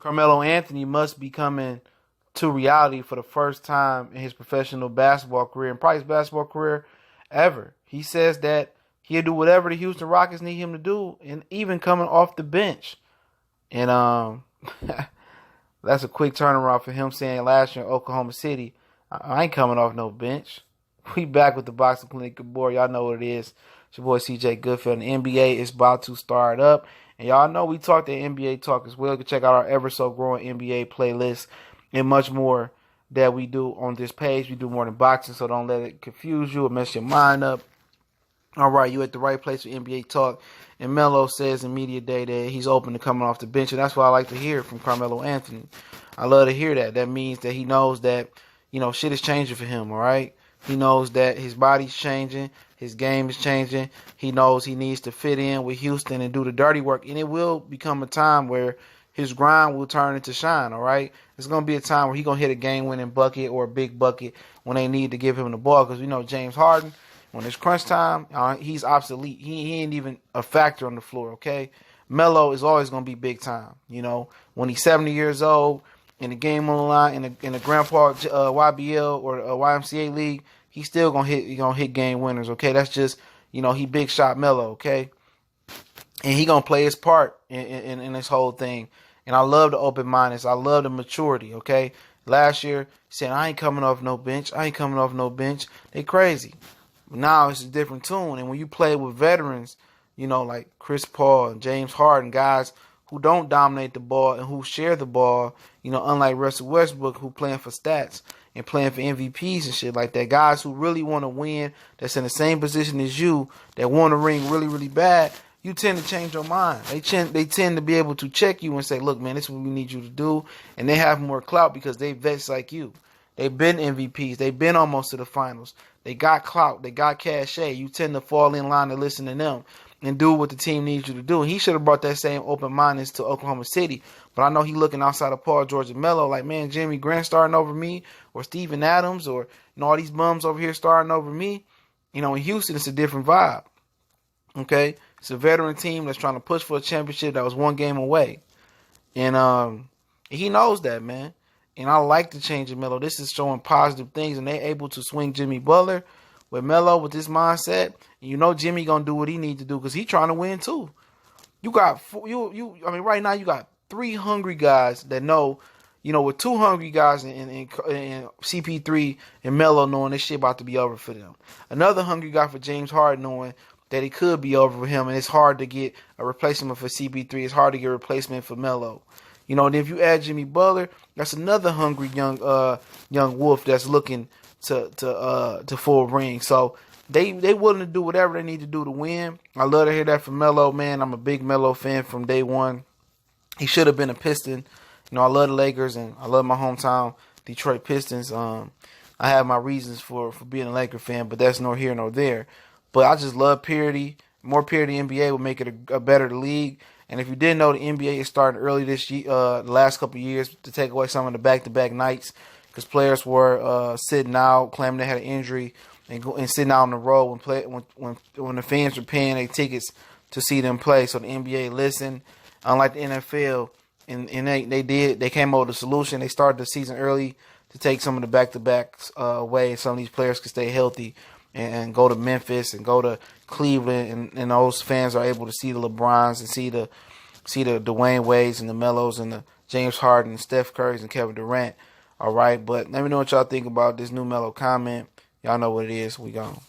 Carmelo Anthony must be coming to reality for the first time in his professional basketball career and probably his basketball career ever. He says that he'll do whatever the Houston Rockets need him to do, and even coming off the bench. And that's a quick turnaround for him saying last year in Oklahoma City, I ain't coming off no bench. We back with the Boxing Clinic board. Y'all know what it is. It's your boy CJ Goodfield. And the NBA is about to start up. And y'all know we talk the NBA talk as well. You can check out our ever so growing NBA playlist and much more that we do on this page. We do more than boxing, so don't let it confuse you or mess your mind up. All right, you at the right place for NBA talk. And Melo says in Media Day that he's open to coming off the bench, and that's what I like to hear from Carmelo Anthony. I love to hear that. That means that he knows that, shit is changing for him, all right? He knows that his body's changing, his game is changing. He knows he needs to fit in with Houston and do the dirty work, and it will become a time where his grind will turn into shine, all right? It's going to be a time where he's going to hit a game-winning bucket or a big bucket when they need to give him the ball, because we know James Harden, when it's crunch time, he's obsolete. He ain't even a factor on the floor, okay? Melo is always going to be big time, When he's 70 years old, in the game on the line, in the Grandpa YBL or YMCA league, he's still going to hit game winners, okay? That's just, he big shot Melo, okay? And he going to play his part in this whole thing. And I love the open-mindedness. I love the maturity, okay? Last year, saying, I ain't coming off no bench. They crazy. But now it's a different tune. And when you play with veterans, like Chris Paul and James Harden, guys who don't dominate the ball and who share the ball, unlike Russell Westbrook, who playing for stats and playing for MVPs and shit like that. Guys who really want to win, that's in the same position as you, that want to ring really, really bad, you tend to change your mind. They tend to be able to check you and say, look, man, this is what we need you to do. And they have more clout because they vets like you. They've been MVPs. They've been almost to the finals. They got clout. They got cachet. You tend to fall in line to listen to them and do what the team needs you to do. And he should have brought that same open-mindedness to Oklahoma City. But I know he looking outside of Paul George and Melo like, man, Jimmy Grant starting over me, or Steven Adams, or all these bums over here starting over me. In Houston, it's a different vibe. Okay? It's a veteran team that's trying to push for a championship that was one game away. And he knows that, man. And I like the change of Melo. This is showing positive things, and they're able to swing Jimmy Butler with Melo with this mindset. And Jimmy gonna do what he need to do because he trying to win too. Right now you got 3 hungry guys that know, with 2 hungry guys in CP3 and Melo knowing this shit about to be over for them. Another hungry guy for James Harden knowing that it could be over for him, and it's hard to get a replacement for CP3. It's hard to get a replacement for Melo. And if you add Jimmy Butler, that's another hungry young wolf that's looking to full ring. So they willing to do whatever they need to do to win. I love to hear that from Melo, man. I'm a big Melo fan from day one. He should have been a Piston. I love the Lakers and I love my hometown Detroit Pistons. I have my reasons for being a Laker fan, but that's nor here nor there. But I just love purity. More purity in the NBA will make it a better league. And if you didn't know, the NBA is starting early this year, the last couple of years, to take away some of the back-to-back nights because players were sitting out, claiming they had an injury, and sitting out on the road when the fans were paying their tickets to see them play. So the NBA listened, unlike the NFL, and they came up with a solution. They started the season early to take some of the back-to-backs away, so some of these players could stay healthy and go to Memphis and go to Cleveland, and those fans are able to see the LeBrons and see the Dwayne Wades and the Melos and the James Harden and Steph Currys and Kevin Durant. All right, but let me know what y'all think about this new Melo comment. Y'all know what it is. We gone.